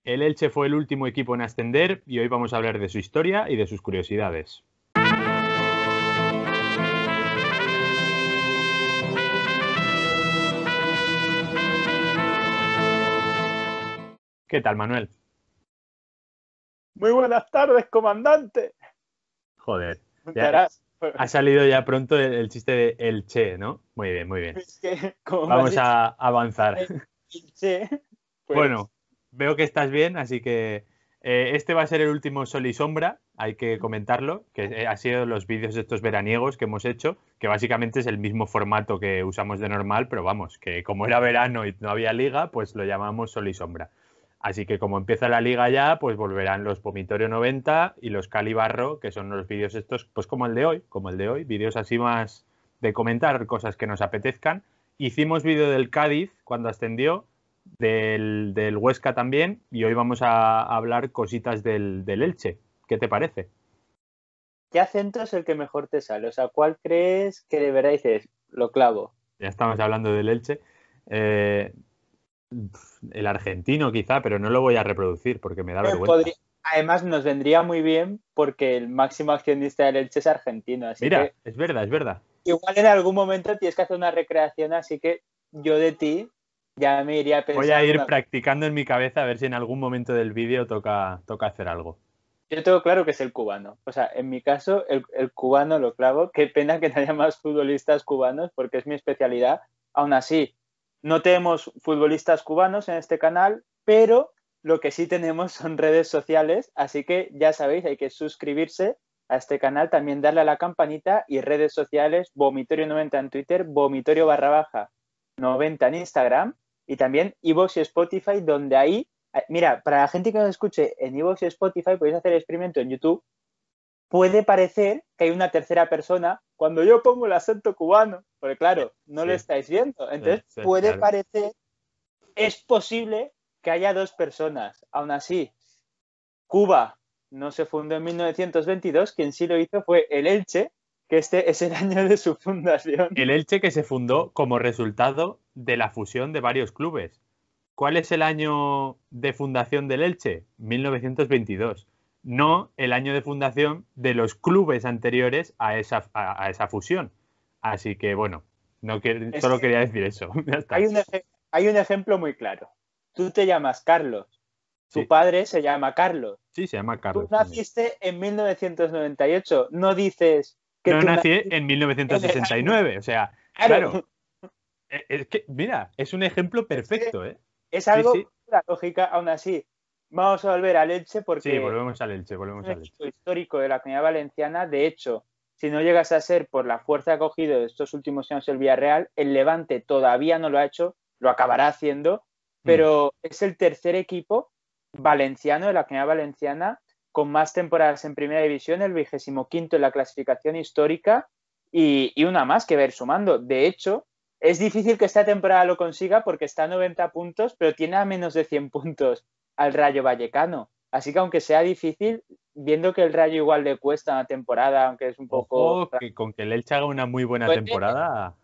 El Elche fue el último equipo en ascender y hoy vamos a hablar de su historia y de sus curiosidades. ¿Qué tal, Manuel? Muy buenas tardes, comandante. Joder, ya Darás. ha salido ya pronto el chiste de El Che, ¿no? Muy bien, muy bien. Es que, como me has Vamos dicho, a avanzar. che, pues Bueno, veo que estás bien, así que este va a ser el último Sol y Sombra, hay que comentarlo, que ha sido los vídeos estos veraniegos que hemos hecho, que básicamente es el mismo formato que usamos de normal, pero vamos, que como era verano y no había liga, pues lo llamamos Sol y Sombra. Así que como empieza la liga ya, pues volverán los Vomitorio 90 y los Calibarro, que son los vídeos estos, pues como el de hoy, vídeos así más de comentar cosas que nos apetezcan. Hicimos vídeo del Cádiz cuando ascendió, del Huesca también, y hoy vamos a hablar cositas del Elche. ¿Qué te parece? ¿qué acento es el que mejor te sale? O sea, ¿cuál crees que de verdad dices, lo clavo? Ya estamos hablando del Elche. Eh, el argentino quizá, pero no lo voy a reproducir porque me da vergüenza. Además, nos vendría muy bien porque el máximo accionista del Elche es argentino, así Mira, que es verdad, es verdad. igual en algún momento tienes que hacer una recreación, así que yo de ti ya me iría a Voy pensar a ir alguna cosa. practicando en mi cabeza a ver si en algún momento del vídeo toca hacer algo. Yo tengo claro que es el cubano. O sea, en mi caso, el cubano lo clavo. Qué pena que no haya más futbolistas cubanos porque es mi especialidad. Aún así, no tenemos futbolistas cubanos en este canal, pero lo que sí tenemos son redes sociales. Así que ya sabéis, hay que suscribirse a este canal, también darle a la campanita y redes sociales, Vomitorio 90 en Twitter, Vomitorio _ 90 en Instagram y también iVoox y Spotify, donde ahí mira, para la gente que nos escuche en iVoox y Spotify, podéis hacer el experimento en YouTube. Puede parecer que hay una tercera persona cuando yo pongo el acento cubano, porque claro, no lo Sí, estáis viendo. Entonces, puede claro. parecer, es posible que haya dos personas. Aún así, Cuba no se fundó en 1922, quien sí lo hizo fue el Elche, que este es el año de su fundación. El Elche que se fundó como resultado de la fusión de varios clubes. ¿Cuál es el año de fundación del Elche? 1922. No el año de fundación de los clubes anteriores a esa fusión. Así que, bueno, no Es solo que quería decir eso. Ya está. hay un ejemplo muy claro. Tú te llamas Carlos, tu Sí, padre se llama Carlos. sí, se llama Tú Carlos también. naciste en 1998, no dices que No tú nací naciste en en el año. 1969. O sea, claro, Claro, es que, mira, es un ejemplo es que perfecto, ¿eh? es Sí, algo sí. pura lógica, aún así. Vamos a volver al Elche Sí, porque volvemos al Elche, es volvemos un al Elche. equipo histórico de la Comunidad Valenciana. De hecho, si no llegas a ser por la fuerza que ha cogido de estos últimos años el Villarreal, el Levante todavía no lo ha hecho, lo acabará haciendo, Hmm. pero es el tercer equipo valenciano de la Comunidad Valenciana con más temporadas en Primera División, el 25º en la clasificación histórica y una más que ver sumando. De hecho, es difícil que esta temporada lo consiga porque está a 90 puntos, pero tiene a menos de 100 puntos al Rayo Vallecano. Así que aunque sea difícil, viendo que el Rayo igual le cuesta una temporada, aunque es un poco Ojo, que con que el Elche haga una muy buena puede temporada,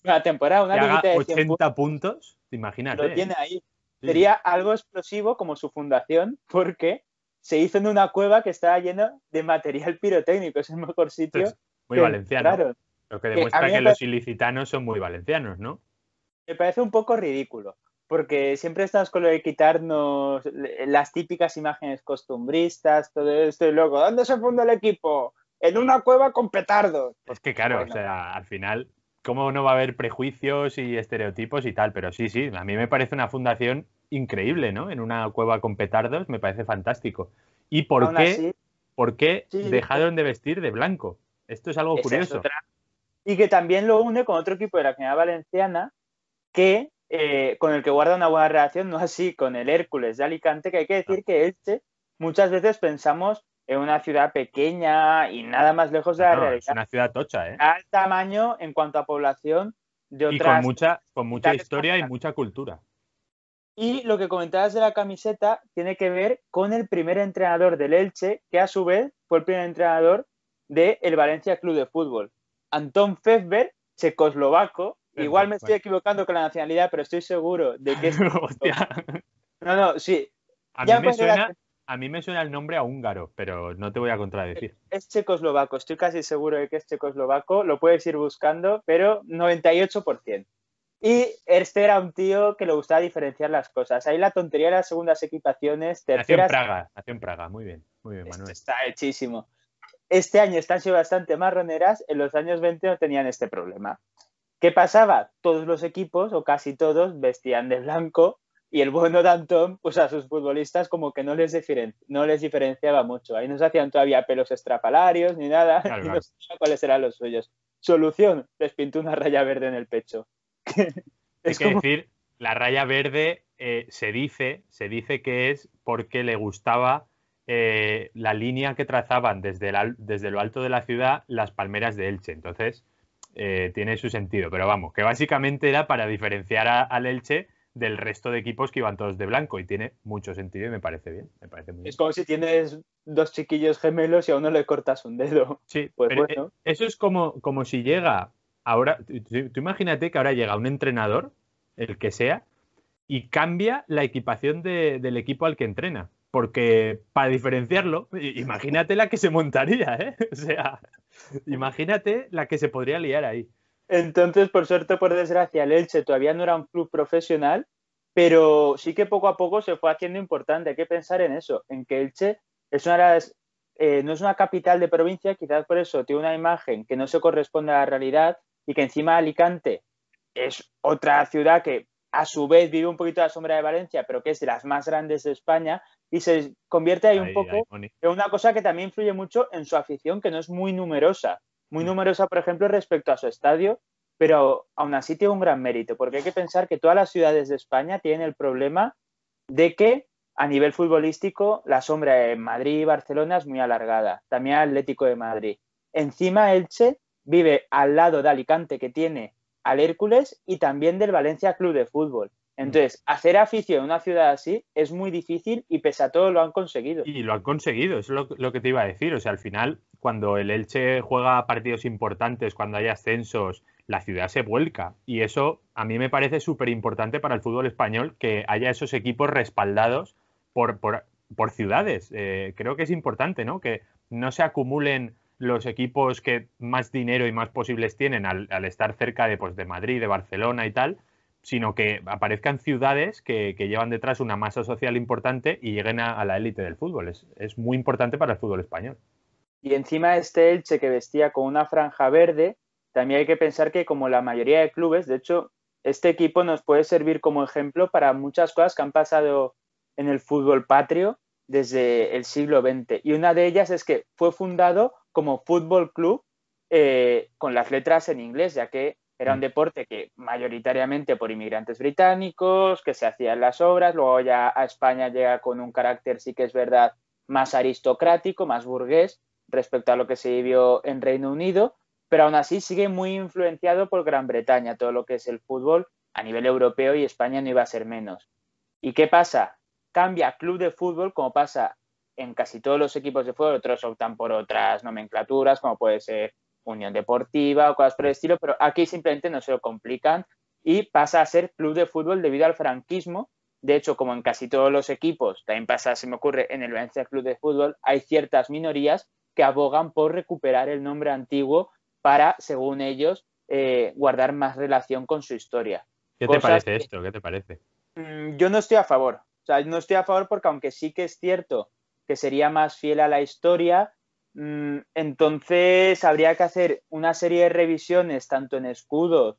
una temporada, que una haga liguita de 100 puntos, 80 puntos, lo imagínate, ¿eh? tiene ahí. Sí, sí. Sería algo explosivo como su fundación, porque se hizo en una cueva que estaba llena de material pirotécnico. Es el mejor Esto sitio es muy que valenciano, encontraron. lo que Que a demuestra mí que los ilicitanos son muy valencianos, ¿no? me parece un poco ridículo, porque siempre estamos con lo de quitarnos las típicas imágenes costumbristas, todo esto, y luego, ¿dónde se funda el equipo? En una cueva con petardos. Pues Es que claro, o bueno, sea, al final, ¿cómo no va a haber prejuicios y estereotipos y tal? Pero sí, sí, a mí me parece una fundación increíble, ¿no? En una cueva con petardos me parece fantástico. ¿Y aún así, por qué sí, dejaron de vestir de blanco? Esto es algo esa es curioso. otra. Y que también lo une con otro equipo de la Comunidad Valenciana que con el que guarda una buena relación, no así con el Hércules de Alicante, que hay que No, decir que Elche muchas veces pensamos en una ciudad pequeña y nada más lejos de no, la no, es realidad. una ciudad tocha, ¿eh? Al tamaño en cuanto a población de Y otras con mucha capitales como historia y Cataluña. mucha cultura. Y lo que comentabas de la camiseta tiene que ver con el primer entrenador del Elche, que a su vez fue el primer entrenador del Valencia Club de Fútbol. Antón Fezber, checoslovaco, igual me estoy Bueno. equivocando con la nacionalidad, pero estoy seguro de que es Hostia. no, no, sí. A mí Ya me pues era, suena, a mí me suena el nombre a húngaro, pero no te voy a contradecir. es checoslovaco, estoy casi seguro de que es checoslovaco, lo puedes ir buscando, pero 98%. Y este era un tío que le gustaba diferenciar las cosas. Ahí la tontería de las segundas equipaciones, terceras, Nació en Praga, muy bien, esto Manuel. está hechísimo. Este año están siendo bastante marroneras, en los años 20 no tenían este problema. ¿Qué pasaba? Todos los equipos, o casi todos, vestían de blanco y el bueno de Antón, pues a sus futbolistas como que no les diferenciaba mucho. Ahí no se hacían todavía pelos estrafalarios ni nada Claro, y no claro. sabía cuáles eran los suyos. Solución, les pintó una raya verde en el pecho. Hay Es que como, decir, la raya verde se dice que es porque le gustaba la línea que trazaban desde lo alto de la ciudad las palmeras de Elche. Entonces, tiene su sentido. Pero vamos, que básicamente era para diferenciar al Elche del resto de equipos que iban todos de blanco. Y tiene mucho sentido y me parece bien. Me parece muy es bien. como si tienes dos chiquillos gemelos y a uno le cortas un dedo. Sí, Pues pero bueno, eso es como si llega ahora, tú imagínate que ahora llega un entrenador, el que sea, y cambia la equipación del equipo al que entrena. Porque para diferenciarlo, imagínate la que se montaría, ¿eh? O sea, imagínate la que se podría liar ahí. entonces, por suerte o por desgracia, el Elche todavía no era un club profesional, pero sí que poco a poco se fue haciendo importante. Hay que pensar en eso, en que Elche es una de las, no es una capital de provincia, quizás por eso tiene una imagen que no se corresponde a la realidad y que encima Alicante es otra ciudad que a su vez vive un poquito a la sombra de Valencia, pero que es de las más grandes de España y se convierte ahí un Ahí, poco Moni. en una cosa que también influye mucho en su afición, que no es muy Mm. numerosa, por ejemplo, respecto a su estadio, pero aún así tiene un gran mérito, porque hay que pensar que todas las ciudades de España tienen el problema de que a nivel futbolístico la sombra de Madrid y Barcelona es muy alargada, también Atlético de Madrid. Encima Elche vive al lado de Alicante, que tiene al Hércules, y también del Valencia Club de Fútbol. Mm. Entonces, hacer afición en una ciudad así es muy difícil y pese a todo lo han conseguido. Y lo han conseguido, es lo que te iba a decir. O sea, al final, cuando el Elche juega partidos importantes, cuando hay ascensos, la ciudad se vuelca. Y eso a mí me parece súper importante para el fútbol español, que haya esos equipos respaldados por, por, por ciudades. Creo que es importante, ¿no? Que no se acumulen los equipos que más dinero y más posibles tienen al estar cerca de, pues, de Madrid, de Barcelona y tal, sino que aparezcan ciudades que llevan detrás una masa social importante y lleguen a la élite del fútbol. Es muy importante para el fútbol español. Y encima este Elche que vestía con una franja verde, también hay que pensar que como la mayoría de clubes, de hecho, este equipo nos puede servir como ejemplo para muchas cosas que han pasado en el fútbol patrio desde el siglo XX. Y una de ellas es que fue fundado como fútbol club con las letras en inglés, ya que era un Mm. deporte que mayoritariamente por inmigrantes británicos, que se hacían las obras, luego ya a España llega con un carácter, sí que es verdad, más aristocrático, más burgués, respecto a lo que se vivió en Reino Unido, pero aún así sigue muy influenciado por Gran Bretaña, todo lo que es el fútbol a nivel europeo y España no iba a ser menos. ¿Y qué pasa? Cambia club de fútbol, como pasa en casi todos los equipos de fútbol, otros optan por otras nomenclaturas, como puede ser Unión Deportiva o cosas por el estilo, pero aquí simplemente no se lo complican y pasa a ser club de fútbol debido al franquismo. De hecho, como en casi todos los equipos, también pasa, se me ocurre, en el Valencia Club de Fútbol, hay ciertas minorías que abogan por recuperar el nombre antiguo para, según ellos, guardar más relación con su historia. ¿Qué te Cosas parece que esto? ¿Qué te parece? yo no estoy a favor. O sea, no estoy a favor porque aunque sí que es cierto que sería más fiel a la historia, entonces habría que hacer una serie de revisiones tanto en escudos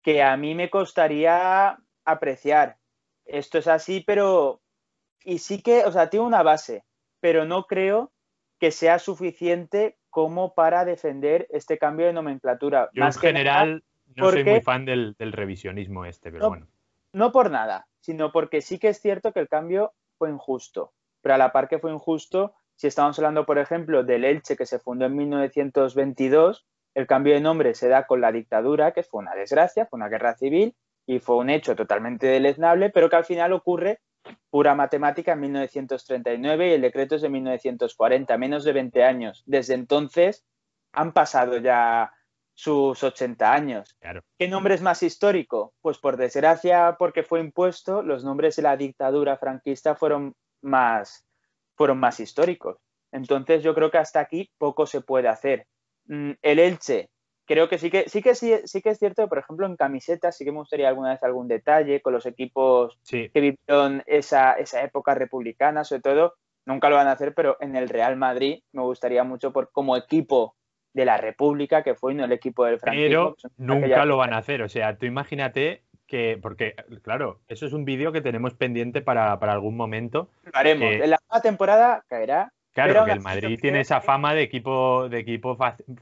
que a mí me costaría apreciar. Esto es así, pero... Y sí que, o sea, tiene una base, pero no creo que sea suficiente como para defender este cambio de nomenclatura. Yo en Más que nada general no soy muy porque fan del revisionismo este, pero no, bueno. no por nada, sino porque sí que es cierto que el cambio fue injusto. Pero a la par que fue injusto, si estamos hablando, por ejemplo, del Elche que se fundó en 1922, el cambio de nombre se da con la dictadura, que fue una desgracia, fue una guerra civil y fue un hecho totalmente deleznable, pero que al final ocurre pura matemática en 1939 y el decreto es de 1940, menos de 20 años. Desde entonces han pasado ya sus 80 años. Claro. ¿Qué nombre es más histórico? Pues por desgracia, porque fue impuesto, los nombres de la dictadura franquista fueron fueron más históricos. Entonces yo creo que hasta aquí poco se puede hacer. El Elche, creo que sí que es cierto que, por ejemplo, en camisetas sí que me gustaría alguna vez algún detalle con los equipos Sí. que vivieron esa época republicana, sobre todo, nunca lo van a hacer, pero en el Real Madrid me gustaría mucho como equipo de la República, que fue, y no el equipo del franquismo. Pero nunca lo van a hacer. O sea, tú imagínate que, porque, claro, eso es un vídeo que tenemos pendiente para algún momento. Lo haremos. En la nueva temporada caerá. Claro, pero que el Madrid tiene esa fama de equipo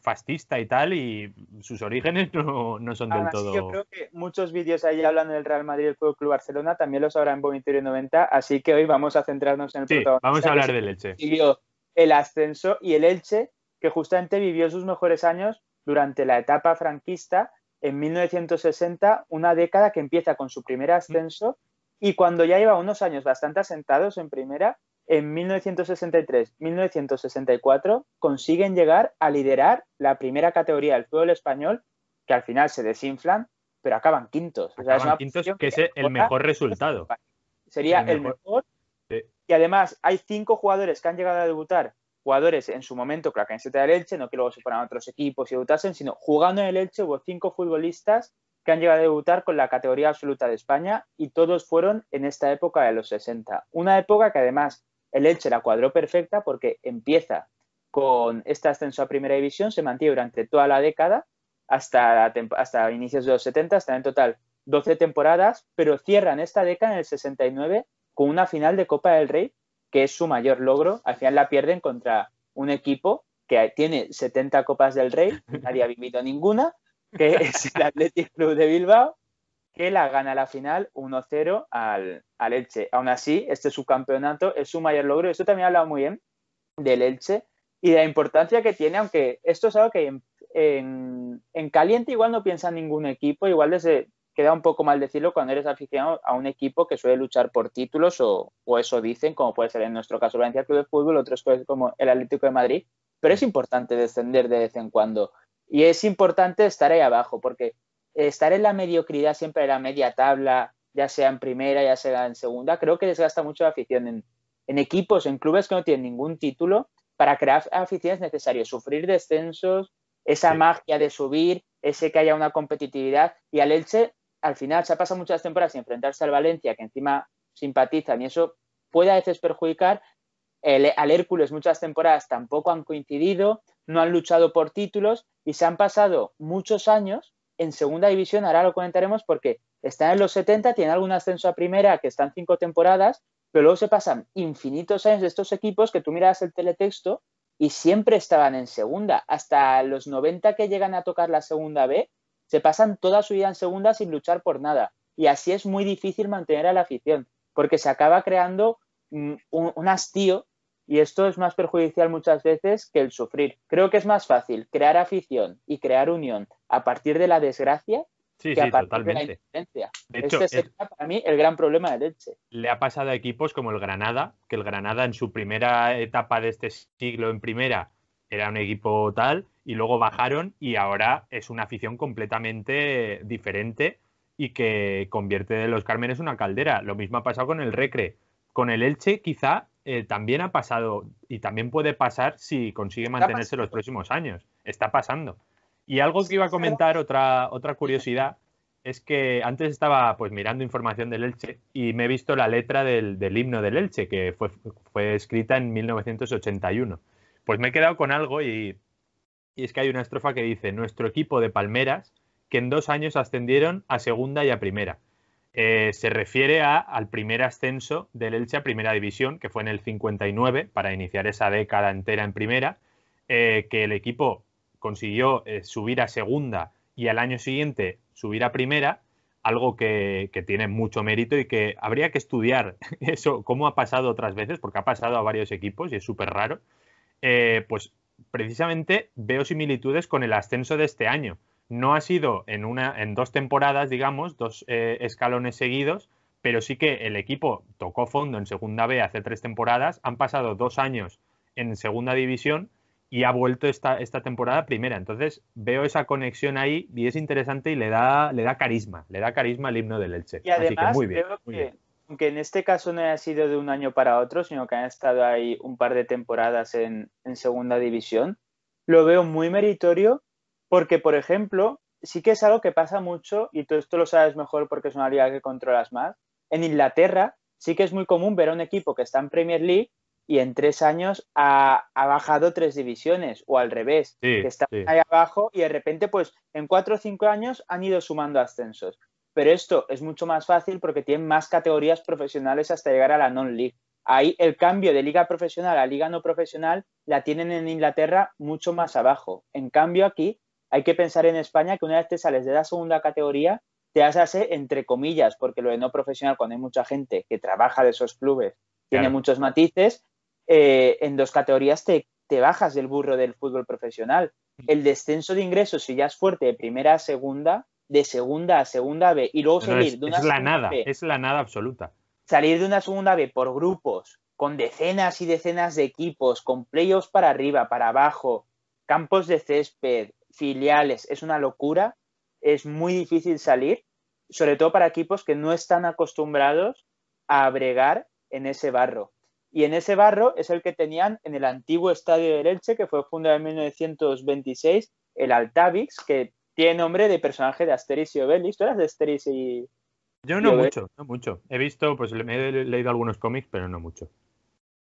fascista y tal, y sus orígenes no son del todo. Yo creo que muchos vídeos ahí hablan del Real Madrid y el Fútbol Club Barcelona, también los habrá en Vomitorio 90, así que hoy vamos a centrarnos en el protagonista. Vamos a hablar del Elche. Siguió el ascenso, y el Elche, que justamente vivió sus mejores años durante la etapa franquista en 1960, una década que empieza con su primer ascenso, y cuando ya lleva unos años bastante asentados en primera, en 1963-1964 consiguen llegar a liderar la primera categoría del fútbol español, que al final se desinflan, pero acaban quintos. Acaban quintos, que es el mejor resultado. Sería el mejor. Sí. Y además hay 5 jugadores que han llegado a debutar, jugadores en su momento con la camiseta del Elche, no que luego se fueran a otros equipos y debutasen, sino jugando en el Elche hubo 5 futbolistas que han llegado a debutar con la categoría absoluta de España, y todos fueron en esta época de los 60. Una época que además el Elche la cuadró perfecta, porque empieza con este ascenso a Primera División, se mantiene durante toda la década, hasta inicios de los 70, hasta en total 12 temporadas, pero cierran esta década en el 69 con una final de Copa del Rey, que es su mayor logro. Al final la pierden contra un equipo que tiene 70 Copas del Rey, nadie ha vivido ninguna, que es el Athletic Club de Bilbao, que la gana la final 1-0 al Elche. Aún así, este subcampeonato es su mayor logro. Esto también ha hablado muy bien del Elche y de la importancia que tiene, aunque esto es algo que en caliente igual no piensa ningún equipo, igual queda un poco mal decirlo cuando eres aficionado a un equipo que suele luchar por títulos, o eso dicen, como puede ser en nuestro caso Valencia Club de Fútbol, otros como el Atlético de Madrid, pero es importante descender de vez en cuando, y es importante estar ahí abajo, porque estar en la mediocridad, siempre en la media tabla, ya sea en primera, ya sea en segunda, creo que desgasta mucho la afición. En equipos, en clubes que no tienen ningún título, para crear afición es necesario sufrir descensos, esa magia de subir, ese que haya una competitividad, y al Elche al final se ha pasado muchas temporadas sin enfrentarse al Valencia, que encima simpatizan, y eso puede a veces perjudicar. Al Hércules muchas temporadas tampoco han coincidido, no han luchado por títulos, y se han pasado muchos años en segunda división. Ahora lo comentaremos porque están en los 70, tienen algún ascenso a primera, que están 5 temporadas, pero luego se pasan infinitos años de estos equipos que tú miras el teletexto y siempre estaban en segunda. Hasta los 90, que llegan a tocar la segunda B, se pasan toda su vida en segunda sin luchar por nada. Y así es muy difícil mantener a la afición, porque se acaba creando un hastío, y esto es más perjudicial muchas veces que el sufrir. Creo que es más fácil crear afición y crear unión a partir de la desgracia que a partir de la indiferencia. De hecho, sería para mí el gran problema del Elche. Le ha pasado a equipos como el Granada, que el Granada en su primera etapa de este siglo en primera era un equipo tal, y luego bajaron, y ahora es una afición completamente diferente y que convierte de Los Cármenes una caldera. Lo mismo ha pasado con el Recre. Con el Elche quizá también ha pasado, y también puede pasar si consigue mantenerse los próximos años. Está pasando. Y algo que iba a comentar, otra curiosidad, es que antes estaba pues mirando información del Elche y me he visto la letra del himno del Elche, que fue escrita en 1981. Pues me he quedado con algo, y es que hay una estrofa que dice: nuestro equipo de palmeras, que en 2 años ascendieron a segunda y a primera. Se refiere al primer ascenso del Elche a primera división, que fue en el 59, para iniciar esa década entera en primera, que el equipo consiguió subir a segunda y al año siguiente subir a primera, algo que tiene mucho mérito y que habría que estudiar eso, cómo ha pasado otras veces, porque ha pasado a varios equipos y es súper raro. Pues precisamente veo similitudes con el ascenso de este año. No ha sido en 2 temporadas, digamos, 2 escalones seguidos, pero sí que el equipo tocó fondo en segunda B hace 3 temporadas, han pasado 2 años en segunda división y ha vuelto esta temporada primera. Entonces veo esa conexión ahí y es interesante, y le da carisma al himno del Elche. Y además así que muy bien, creo muy que bien. aunque en este caso no haya sido de un año para otro, sino que han estado ahí un par de temporadas en segunda división, lo veo muy meritorio porque, por ejemplo, sí que es algo que pasa mucho, y tú esto lo sabes mejor porque es una liga que controlas más. En Inglaterra sí que es muy común ver a un equipo que está en Premier League y en 3 años ha bajado 3 divisiones, o al revés, que Sí, está sí. ahí abajo y de repente, pues en 4 o 5 años han ido sumando ascensos. Pero esto es mucho más fácil porque tienen más categorías profesionales hasta llegar a la non-league. Ahí el cambio de liga profesional a liga no profesional la tienen en Inglaterra mucho más abajo. En cambio, aquí hay que pensar en España que una vez te sales de la segunda categoría, te haces entre comillas, porque lo de no profesional, cuando hay mucha gente que trabaja de esos clubes, tiene Claro. muchos matices, en 2 categorías te bajas del burro del fútbol profesional. El descenso de ingresos, si ya es fuerte de primera a segunda, de segunda a segunda B, y luego No, no, salir de una segunda B, es la nada absoluta. salir de una segunda B por grupos, con decenas y decenas de equipos, con playoffs para arriba, para abajo, campos de césped, filiales, es una locura, es muy difícil salir, sobre todo para equipos que no están acostumbrados a bregar en ese barro. Y en ese barro es el que tenían en el antiguo estadio de Elche, que fue fundado en 1926, el Altavix, que tiene nombre de personaje de Asterix y Obelix. ¿Tú eras de Asterix Yo y no Obelix? mucho, no mucho. He visto, pues me he leído algunos cómics, pero no mucho.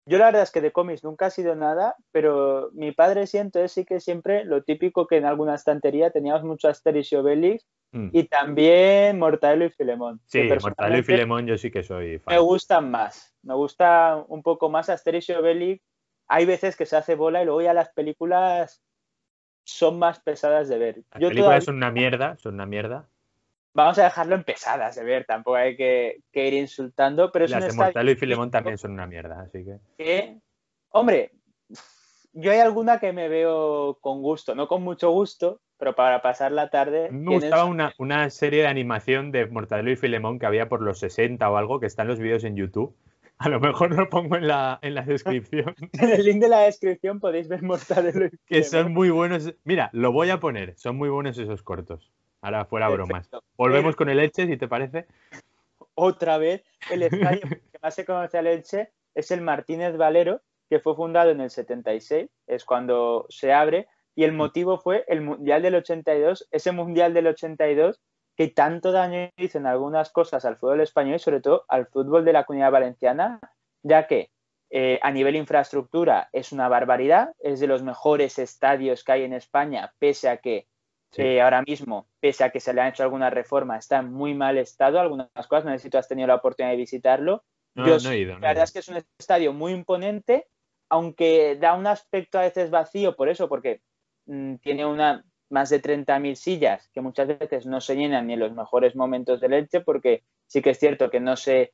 Yo la verdad es que de cómics nunca ha sido nada, pero mi padre sí, entonces sí que siempre lo típico que en alguna estantería teníamos mucho Asterix y Obelix Mm. y también Mortadelo y Filemón, que Sí, Mortadelo y personalmente Filemón yo sí que soy me fan. gustan más. Me gusta un poco más Asterix y Obelix. Hay veces que se hace bola y luego ya las películas son más pesadas de ver. Las Yo películas todavía, son una mierda, son una mierda. vamos a dejarlo en pesadas de ver, tampoco hay que ir insultando, pero Y es un las de estadio Mortadelo y Filemón mítico también son una mierda, así que... que, hombre, yo hay alguna que me veo con gusto, no con mucho gusto, pero para pasar la A tarde mí me tienen gustaba su... una serie de animación de Mortadelo y Filemón que había por los 60 o algo, que están los vídeos en YouTube. A lo mejor lo pongo en la descripción. En el link de la descripción podéis ver Mortadelo y Que Filemón. son muy buenos. Mira, lo voy a poner. Son muy buenos esos cortos. Ahora, fuera bromas. Perfecto. Volvemos con el Elche, si te parece. Otra vez, el estadio que más se conoce al Elche es el Martínez Valero, que fue fundado en el 76, es cuando se abre, y el motivo fue el Mundial del 82, ese Mundial del 82 que tanto daño hizo en algunas cosas al fútbol español y sobre todo al fútbol de la Comunidad Valenciana, ya que a nivel infraestructura es una barbaridad, es de los mejores estadios que hay en España, pese a que Sí. ahora mismo, pese a que se le han hecho alguna reforma, está en muy mal estado, algunas cosas, no sé si tú has tenido la oportunidad de visitarlo. No, Yo no he sí, ido, no la he verdad ido. es que es un estadio muy imponente, aunque da un aspecto a veces vacío por eso, porque tiene más de 30.000 sillas que muchas veces no se llenan ni en los mejores momentos del Elche, porque sí que es cierto que no se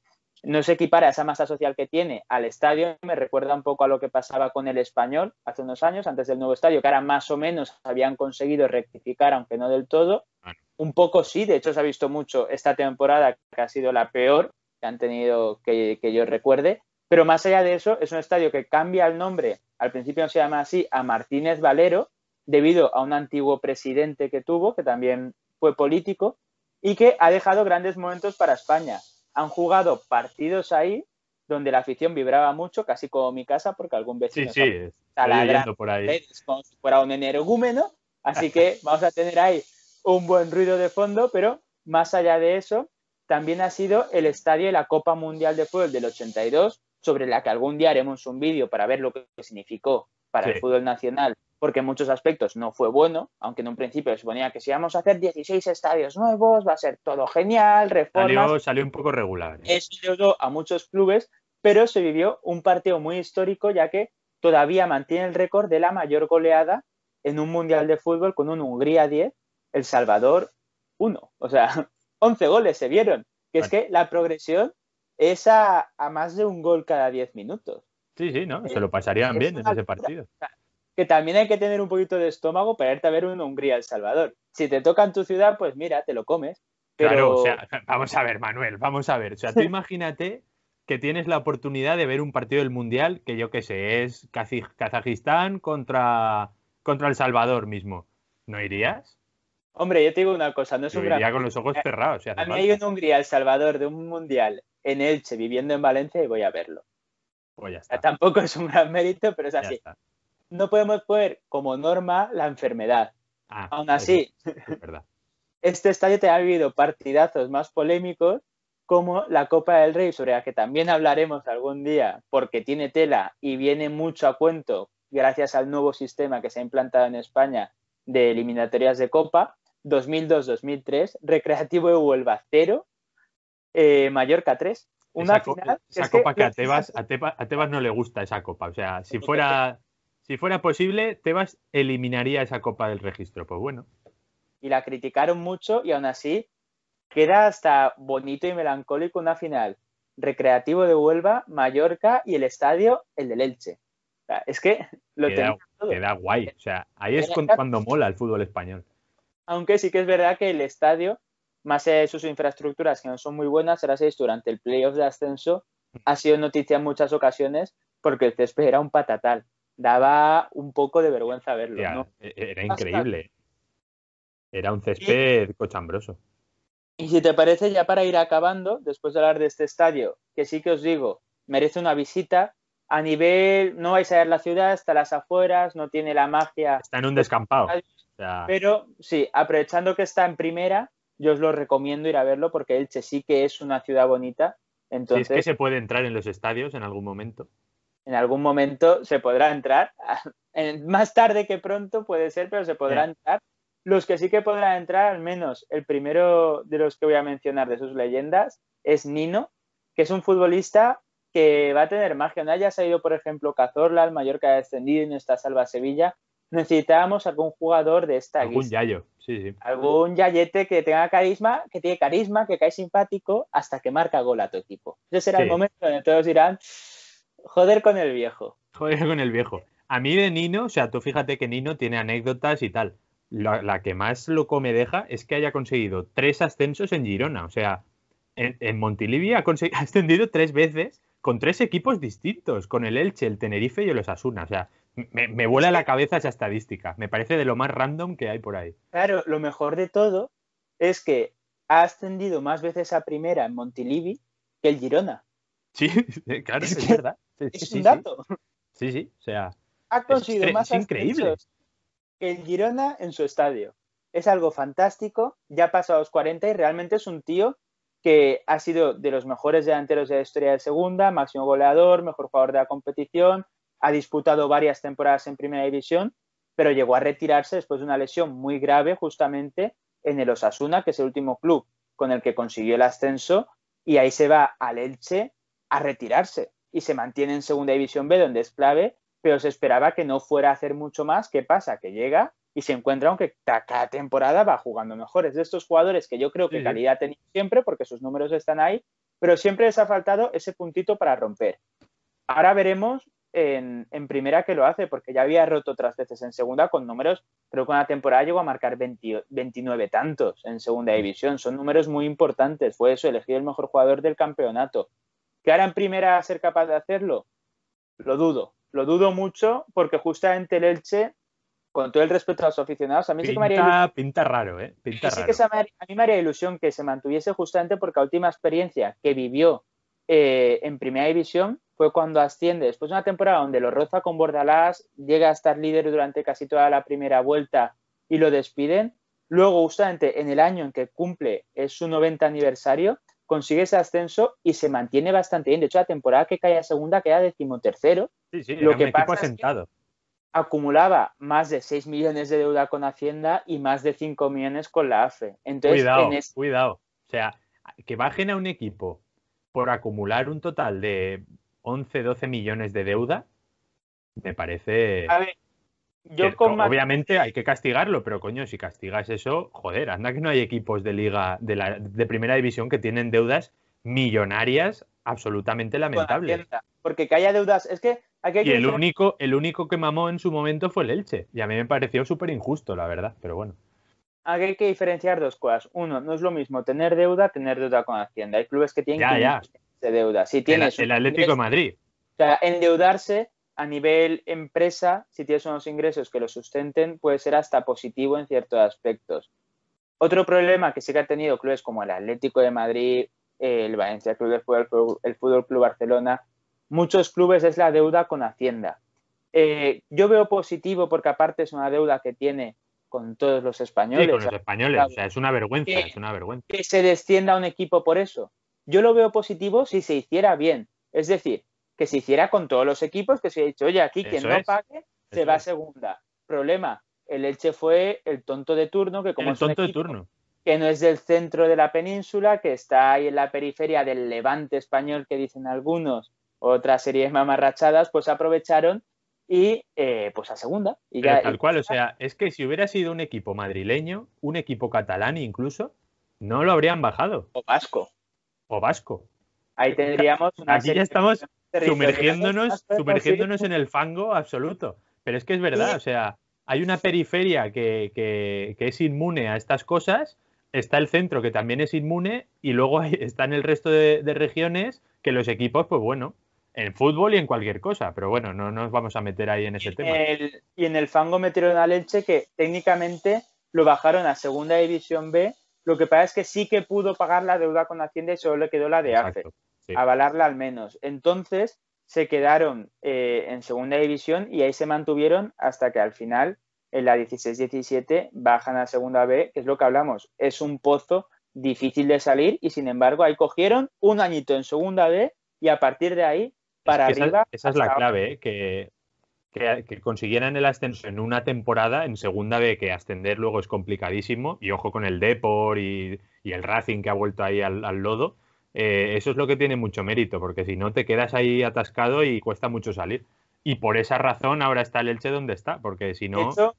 equipara esa masa social que tiene al estadio. Me recuerda un poco a lo que pasaba con el Español hace unos años, antes del nuevo estadio, que ahora más o menos habían conseguido rectificar, aunque no del todo. Bueno, Un poco sí, de hecho se ha visto mucho esta temporada, que ha sido la peor que han tenido que yo recuerde, pero más allá de eso, es un estadio que cambia el nombre, al principio no se llama así, a Martínez Valero, debido a un antiguo presidente que tuvo, que también fue político, y que ha dejado grandes momentos para España. Han jugado partidos ahí donde la afición vibraba mucho, casi como mi casa, porque algún sí, vecino sí, se ha estoy taladrando oyendo por ahí. como si fuera un energúmeno, así que vamos a tener ahí un buen ruido de fondo, pero más allá de eso, también ha sido el estadio de la Copa Mundial de Fútbol del 82, sobre la que algún día haremos un vídeo para ver lo que significó para Sí. el fútbol nacional, porque en muchos aspectos no fue bueno, aunque en un principio se suponía que si vamos a hacer 16 estadios nuevos, va a ser todo genial, reformas, Salió un poco regular. eso ayudó a muchos clubes, pero se vivió un partido muy histórico, ya que todavía mantiene el récord de la mayor goleada en un mundial de fútbol con un Hungría 10, El Salvador 1. O sea, 11 goles se vieron. Que es Bueno, que la progresión es a más de un gol cada 10 minutos. sí, sí, ¿no? Se Es, lo pasarían es bien en una ese locura. partido. O sea, que también hay que tener un poquito de estómago para irte a ver un Hungría-El Salvador. Si te toca en tu ciudad, pues mira, te lo comes. Claro, o Pero sea, vamos a ver, Manuel, vamos a ver. O sea, tú imagínate que tienes la oportunidad de ver un partido del Mundial que yo qué sé, es Kazajistán contra El Salvador mismo. ¿No irías? hombre, yo te digo una cosa, no es Yo un gran iría con país. los ojos cerrados si hace A mí hay falta. un Hungría, El Salvador, de un mundial en Elche viviendo en Valencia y voy a verlo. Pues ya O sea, está. tampoco es un gran mérito, pero es Ya así. está. No podemos poner como norma la enfermedad. Ah, Aún eso así, es verdad. este estadio te ha vivido partidazos más polémicos como la Copa del Rey, sobre la que también hablaremos algún día porque tiene tela y viene mucho a cuento gracias al nuevo sistema que se ha implantado en España de eliminatorias de Copa, 2002-2003, Recreativo de Huelva 0, Mallorca 3. Una final que Esa es que copa que la final, a Tebas no le gusta esa copa. O sea, si fuera posible, Tebas eliminaría esa copa del registro. Pues bueno. y la criticaron mucho y aún así queda hasta bonito y melancólico una final. Recreativo de Huelva, Mallorca y el estadio, el del Elche. O sea, es que lo Queda, tenía todo. queda guay. O sea, ahí es cuando mola el fútbol español. Aunque sí que es verdad que el estadio, más allá de sus infraestructuras que no son muy buenas, ahora sí, durante el playoff de ascenso, ha sido noticia en muchas ocasiones porque el césped era un patatal. Daba un poco de vergüenza verlo, Hostia, ¿no? era increíble. Era un Y, césped cochambroso. y si te parece, ya para ir acabando, después de hablar de este estadio, que sí que os digo, merece una visita. A nivel, no vais a ver la ciudad, está a las afueras, no tiene la magia Está en un de otros descampado. estadios, O sea, pero sí, aprovechando que está en primera, yo os lo recomiendo ir a verlo porque Elche sí que es una ciudad bonita. si es que Entonces, se puede entrar en los estadios en algún momento. en algún momento se podrá entrar. Más tarde que pronto puede ser, pero se podrá Eh, entrar. Los que sí que podrán entrar, al menos el primero de los que voy a mencionar de sus leyendas, es Nino, que es un futbolista que va a tener magia. No haya salido, por ejemplo, Cazorla, el Mallorca ha descendido y no está Salva Sevilla. Necesitábamos algún jugador de esta algún guisa. yayo. Sí, sí. Algún yayete que tenga carisma, que tiene carisma, que cae simpático hasta que marca gol a tu equipo. Ese será el Sí, momento donde todos dirán, joder con el viejo. joder con el viejo. A mí de Nino, o sea, tú fíjate que Nino tiene anécdotas y tal. La que más loco me deja es que haya conseguido 3 ascensos en Girona. O sea, en Montilivi ha ascendido 3 veces con 3 equipos distintos, con el Elche, el Tenerife y el Osasuna. O sea, me Es vuela que, la cabeza esa estadística. Me parece de lo más random que hay por ahí. claro, lo mejor de todo es que ha ascendido más veces a primera en Montilivi que el Girona. Sí, claro, Es es que verdad. Sí, es un sí, sí. dato. Sí, sí. O sea, Ha conseguido más es increíble. ascensos que el Girona en su estadio. Es algo fantástico, ya ha pasado los 40 y realmente es un tío que ha sido de los mejores delanteros de la historia de segunda, máximo goleador, mejor jugador de la competición, ha disputado varias temporadas en primera división, pero llegó a retirarse después de una lesión muy grave justamente en el Osasuna, que es el último club con el que consiguió el ascenso, y ahí se va al Elche a retirarse y se mantiene en segunda división B, donde es clave, pero se esperaba que no fuera a hacer mucho más. ¿Qué pasa? Que llega y se encuentra, aunque cada temporada va jugando mejor. Es de estos jugadores que yo creo que Sí, sí. calidad tenía siempre, porque sus números están ahí, pero siempre les ha faltado ese puntito para romper. Ahora veremos en primera que lo hace, porque ya había roto otras veces en segunda con números, creo que una temporada llegó a marcar 20, 29 tantos en segunda división. Son números muy importantes. Fue eso, elegido el mejor jugador del campeonato. ¿Que ahora en primera ser capaz de hacerlo? Lo dudo mucho porque justamente el Elche, con todo el respeto a los aficionados, a mí sí que me haría ilusión, Pinta raro, ¿eh? Pinta sí que raro. a mí me haría ilusión que se mantuviese justamente porque la última experiencia que vivió en primera división fue cuando asciende después de una temporada donde lo roza con Bordalás, llega a estar líder durante casi toda la primera vuelta y lo despiden. Luego, justamente en el año en que cumple su 90 aniversario, consigue ese ascenso y se mantiene bastante bien. De hecho, la temporada que cae a segunda queda 13º. Sí, sí, Lo era un que equipo pasa es que asentado. acumulaba más de 6 millones de deuda con Hacienda y más de 5 millones con la AFE. Entonces, Cuidado, cuidado. O sea, que bajen a un equipo por acumular un total de 11, 12 millones de deuda, me parece a ver, yo que con obviamente hay que castigarlo, pero coño, si castigas eso, joder, anda que no hay equipos de liga de primera división que tienen deudas millonarias absolutamente con lamentables. Hacienda, porque que haya deudas, es que aquí hay Y que diferenciar. el único que mamó en su momento fue el Elche. Y a mí me pareció súper injusto, la verdad, pero bueno. Aquí hay que diferenciar dos cosas. Uno, no es lo mismo tener deuda con Hacienda. Hay clubes que tienen Ya, 500 ya. millones de deuda. Si tienes El unos Atlético de ingresos, Madrid. o sea, endeudarse a nivel empresa, si tienes unos ingresos que lo sustenten, puede ser hasta positivo en ciertos aspectos. Otro problema que sí que ha tenido clubes como el Atlético de Madrid, el Valencia Club de Fútbol, el Fútbol Club Barcelona, muchos clubes es la deuda con Hacienda. Yo veo positivo porque aparte es una deuda que tiene con todos los españoles. Sí, con los españoles, o sea, es una vergüenza, es una vergüenza. Que se descienda un equipo por eso. Yo lo veo positivo si se hiciera bien, es decir, que se hiciera con todos los equipos, que se ha dicho, oye, aquí quien no pague se va a segunda. Problema, el Elche fue el tonto de turno, que como es un equipo que no es del centro de la península, que está ahí en la periferia del Levante español, que dicen algunos, otra serie de mamarrachadas, pues aprovecharon y pues a segunda. Y pero ya, tal cual, o sea, es que si hubiera sido un equipo madrileño, un equipo catalán incluso, no lo habrían bajado. O vasco. O vasco. Ahí tendríamos una Aquí ya estamos sumergiéndonos en el fango absoluto. Pero es que es verdad, o sea, hay una periferia que es inmune a estas cosas, está el centro que también es inmune y luego están el resto de regiones que los equipos, pues bueno, en fútbol y en cualquier cosa, pero bueno, no nos vamos a meter ahí en ese tema. Y en el fango metieron a Elche, que técnicamente lo bajaron a Segunda División B. Lo que pasa es que sí que pudo pagar la deuda con Hacienda y solo le quedó la de AFE, sí. Avalarla al menos. Entonces se quedaron en Segunda División y ahí se mantuvieron hasta que al final, en la 16-17, bajan a Segunda B, que es lo que hablamos. Es un pozo difícil de salir y sin embargo ahí cogieron un añito en Segunda B y a partir de ahí para arriba. Esa es la clave, que consiguieran el ascenso en una temporada, en Segunda B, que ascender luego es complicadísimo, y ojo con el Depor y el Racing que ha vuelto ahí al lodo, eso es lo que tiene mucho mérito, porque si no te quedas ahí atascado y cuesta mucho salir. Y por esa razón ahora está el Elche donde está, porque si no... De hecho,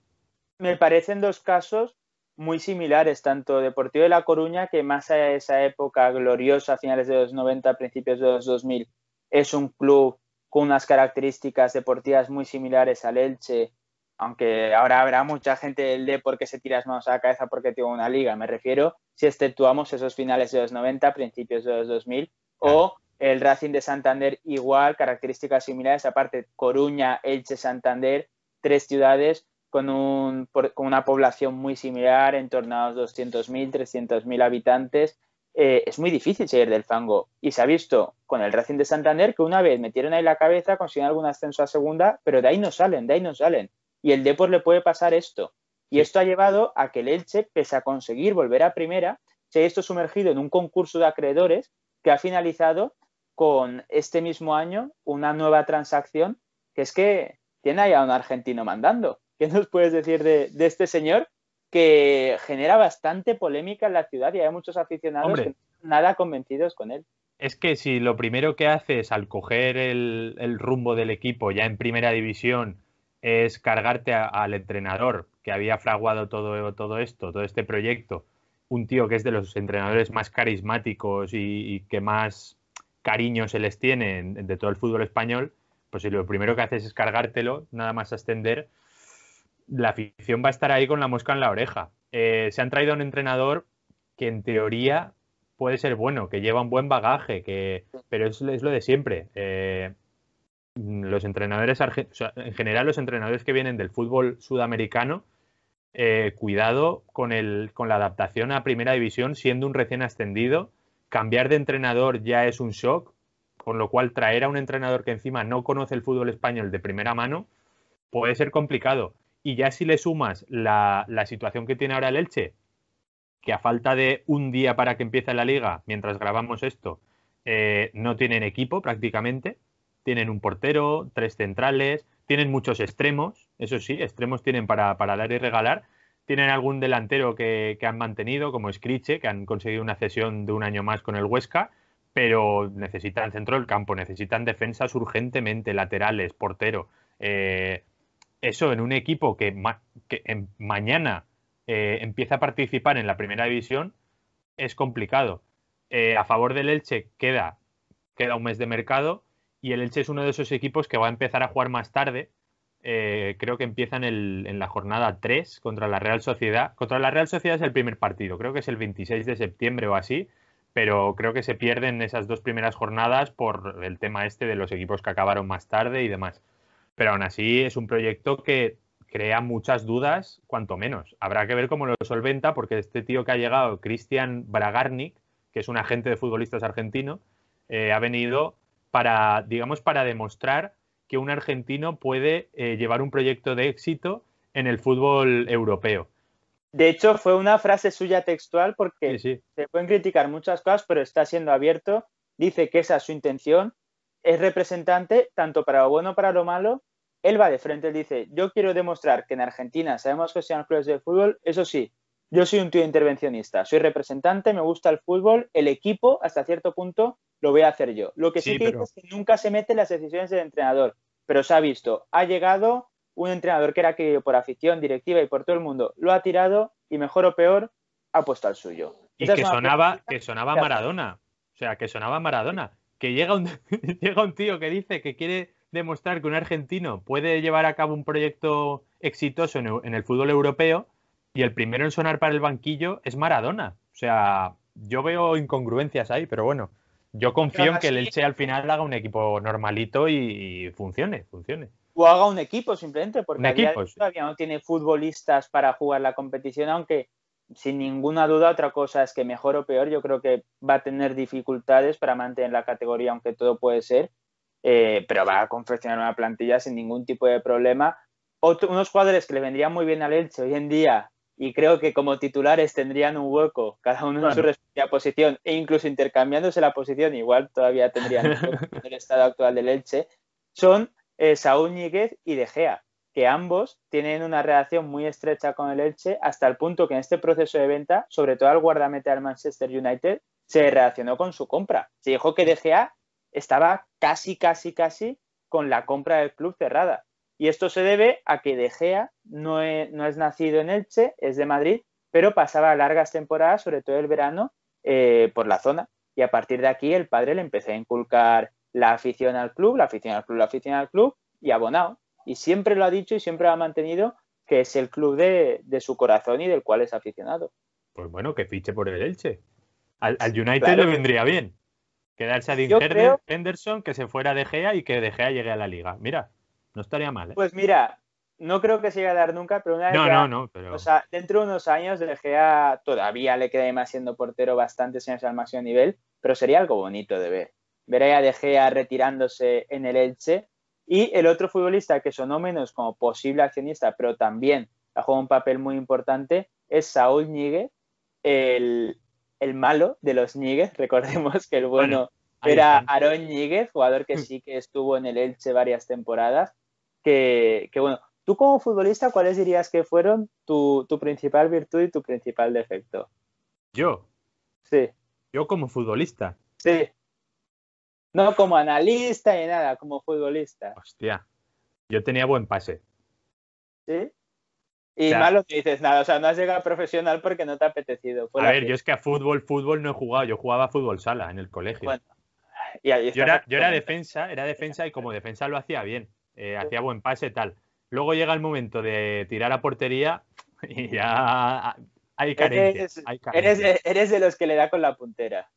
me parecen dos casos muy similares, tanto Deportivo de La Coruña, que más a esa época gloriosa, a finales de los 90, principios de los 2000, es un club con unas características deportivas muy similares al Elche, aunque ahora habrá mucha gente del Depor que se tira las manos a la cabeza porque tiene una liga, me refiero, si exceptuamos esos finales de los 90, principios de los 2000, o el Racing de Santander igual, características similares, aparte Coruña, Elche, Santander, tres ciudades con una población muy similar, en torno a los 200.000, 300.000 habitantes. Es muy difícil salir del fango. Y se ha visto con el Racing de Santander que una vez metieron ahí la cabeza, consiguieron algún ascenso a segunda, pero de ahí no salen, de ahí no salen. Y el Depor le puede pasar esto. Y esto ha llevado a que el Elche, pese a conseguir volver a primera, se haya esto sumergido en un concurso de acreedores que ha finalizado con este mismo año una nueva transacción, que es que tiene ahí a un argentino mandando. ¿Qué nos puedes decir de este señor que genera bastante polémica en la ciudad y hay muchos aficionados que no están nada convencidos con él? Es que si lo primero que haces al coger el rumbo del equipo ya en primera división es cargarte al entrenador que había fraguado todo esto, todo este proyecto, un tío que es de los entrenadores más carismáticos y que más cariño se les tiene de todo el fútbol español, pues si lo primero que haces es cargártelo, nada más ascender, la afición va a estar ahí con la mosca en la oreja. Se han traído a un entrenador que en teoría puede ser bueno, que lleva un buen bagaje, pero es lo de siempre. Los entrenadores, en general los entrenadores que vienen del fútbol sudamericano, cuidado con la adaptación a primera división siendo un recién ascendido. Cambiar de entrenador ya es un shock, con lo cual traer a un entrenador que encima no conoce el fútbol español de primera mano puede ser complicado. Y ya si le sumas la situación que tiene ahora el Elche, que a falta de un día para que empiece la liga, mientras grabamos esto, no tienen equipo prácticamente, tienen un portero, 3 centrales, tienen muchos extremos, eso sí, extremos tienen para dar y regalar, tienen algún delantero que han mantenido, como Scriche, que han conseguido una cesión de un año más con el Huesca, pero necesitan centro del campo, necesitan defensas urgentemente, laterales, portero. Eso en un equipo que mañana empieza a participar en la primera división es complicado. A favor del Elche queda un mes de mercado y el Elche es uno de esos equipos que va a empezar a jugar más tarde. Creo que empiezan en la jornada 3 contra la Real Sociedad. Contra la Real Sociedad es el primer partido, creo que es el 26 de septiembre o así, pero creo que se pierden esas 2 primeras jornadas por el tema este de los equipos que acabaron más tarde y demás. Pero aún así es un proyecto que crea muchas dudas, cuanto menos. Habrá que ver cómo lo solventa, porque este tío que ha llegado, Christian Bragarnik, que es un agente de futbolistas argentino, ha venido para, digamos, para demostrar que un argentino puede llevar un proyecto de éxito en el fútbol europeo. De hecho, fue una frase suya textual porque Sí. se pueden criticar muchas cosas, pero está siendo abierto, dice que esa es su intención, es representante tanto para lo bueno como para lo malo. Él va de frente, él dice, yo quiero demostrar que en Argentina sabemos que sean clubes de fútbol, eso sí, yo soy un tío intervencionista, soy representante, me gusta el fútbol, el equipo hasta cierto punto lo voy a hacer yo. Lo que sí que dice es que nunca se mete en las decisiones del entrenador, pero se ha visto, ha llegado un entrenador que era querido por afición, directiva y por todo el mundo, lo ha tirado y mejor o peor ha puesto al suyo. Y que sonaba Maradona, o sea, que sonaba Maradona, que llega llega un tío que dice que quiere demostrar que un argentino puede llevar a cabo un proyecto exitoso en el fútbol europeo y el primero en sonar para el banquillo es Maradona. O sea, yo veo incongruencias ahí, pero bueno, yo confío en que el Elche al final haga un equipo normalito y funcione. O haga un equipo simplemente, porque a día de hoy sí. todavía no tiene futbolistas para jugar la competición, aunque sin ninguna duda otra cosa es que mejor o peor yo creo que va a tener dificultades para mantener la categoría, aunque todo puede ser, pero va a confeccionar una plantilla sin ningún tipo de problema. Unos jugadores que le vendrían muy bien al Elche hoy en día y creo que como titulares tendrían un hueco, cada uno en su respectiva posición e incluso intercambiándose la posición, igual todavía tendrían un hueco en el estado actual del Elche, son Saúl Ñíguez y De Gea, que ambos tienen una relación muy estrecha con el Elche hasta el punto que en este proceso de venta, sobre todo al guardameta del Manchester United, se relacionó con su compra. Se dijo que De Gea estaba casi con la compra del club cerrada. Y esto se debe a que De Gea no es nacido en Elche, es de Madrid, pero pasaba largas temporadas, sobre todo el verano, por la zona. Y a partir de aquí el padre le empezó a inculcar la afición al club y abonado. Y siempre lo ha dicho y siempre lo ha mantenido que es el club de su corazón y del cual es aficionado. Pues bueno, que fiche por el Elche. Al United le vendría bien. Quedarse a Dean Henderson, que se fuera De Gea y que De Gea llegue a la liga. Mira, no estaría mal, ¿eh? Pues mira, no creo que se llegue a dar nunca, pero una vez pero... O sea, dentro de unos años De Gea todavía le queda más siendo portero bastantes años al máximo nivel, pero sería algo bonito de ver. Ver a De Gea retirándose en el Elche. Y el otro futbolista que sonó menos como posible accionista, pero también ha jugado un papel muy importante, es Saúl Ñíguez, el malo de los Ñíguez. Recordemos que el bueno era Aarón Ñíguez, jugador que sí que estuvo en el Elche varias temporadas. Que bueno, tú como futbolista, ¿cuáles dirías que fueron tu principal virtud y tu principal defecto? ¿Yo? Sí. ¿Yo como futbolista? Sí. No como analista ni nada, como futbolista. Hostia, yo tenía buen pase. ¿Sí? Y malo que dices nada, o sea, no has llegado a profesional porque no te ha apetecido. A ver, yo es que a fútbol no he jugado, yo jugaba a fútbol sala en el colegio. Bueno, y ahí yo era defensa y como defensa lo hacía bien, hacía buen pase tal. Luego llega el momento de tirar a portería y ya hay carencias. Eres de los que le da con la puntera.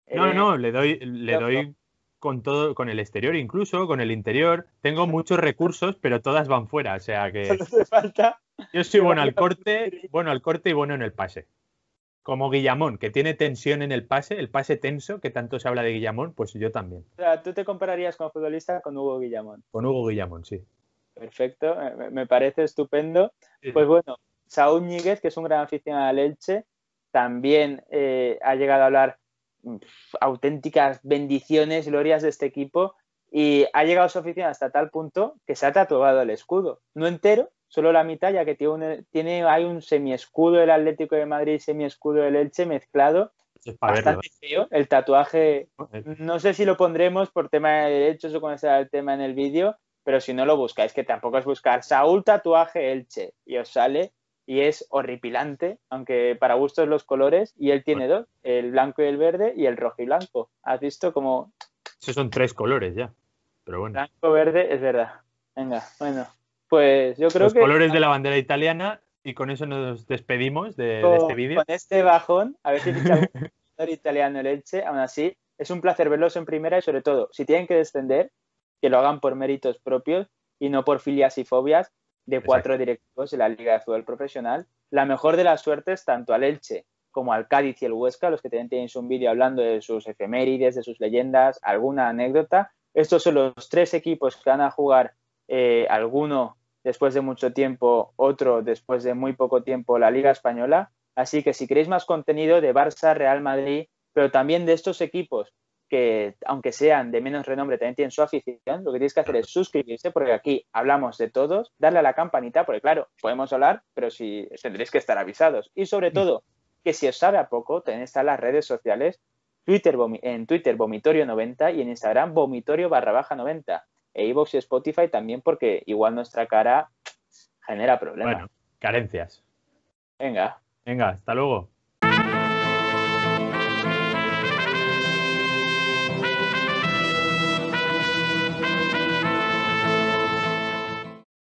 No, le doy con todo, con el exterior incluso, con el interior. Tengo muchos recursos, pero todas van fuera, o sea que... Solo te falta... Yo soy bueno al corte y bueno en el pase. Como Guillamón, que tiene tensión en el pase tenso, que tanto se habla de Guillamón, pues yo también. O sea, tú te compararías como futbolista con Hugo Guillamón. Con Hugo Guillamón, sí. Perfecto, me parece estupendo. Sí. Pues bueno, Saúl Ñíguez, que es un gran aficionado al Elche, también ha llegado a hablar auténticas bendiciones, glorias de este equipo, y ha llegado a su afición hasta tal punto que se ha tatuado el escudo. No entero, solo la mitad, ya que hay un semiescudo del Atlético de Madrid y semiescudo del Elche mezclado. Es bastante feo el tatuaje. No sé si lo pondremos por tema de derechos o cuando sea el tema en el vídeo, pero si no lo buscáis, que tampoco es buscar Saúl tatuaje Elche y os sale y es horripilante, aunque para gustos los colores, y él tiene dos, el blanco y el verde y el rojo y blanco. ¿Has visto cómo? Esos son 3 colores ya, pero bueno. Blanco, verde, es verdad. Venga, bueno, pues yo creo los colores de la bandera italiana, y con eso nos despedimos de este vídeo. Con este bajón, a ver si ficha algún jugador italiano el Elche, aún así, es un placer verlos en primera y sobre todo, si tienen que descender, que lo hagan por méritos propios y no por filias y fobias de 4 directivos de la Liga de Fútbol Profesional. La mejor de las suertes tanto al Elche como al Cádiz y el Huesca, los que también tenéis un vídeo hablando de sus efemérides, de sus leyendas, alguna anécdota. Estos son los 3 equipos que van a jugar, alguno después de mucho tiempo, otro después de muy poco tiempo, la Liga Española. Así que si queréis más contenido de Barça, Real Madrid, pero también de estos equipos que, aunque sean de menos renombre, también tienen su afición, lo que tienes que hacer es suscribirse, porque aquí hablamos de todos, darle a la campanita, porque claro, podemos hablar, pero si tendréis que estar avisados. Y sobre todo, que si os sabe a poco, también están las redes sociales, en Twitter Vomitorio90 y en Instagram Vomitorio_90. E iVoox y Spotify también, porque igual nuestra cara genera problemas. Bueno, carencias. Venga. Venga, hasta luego.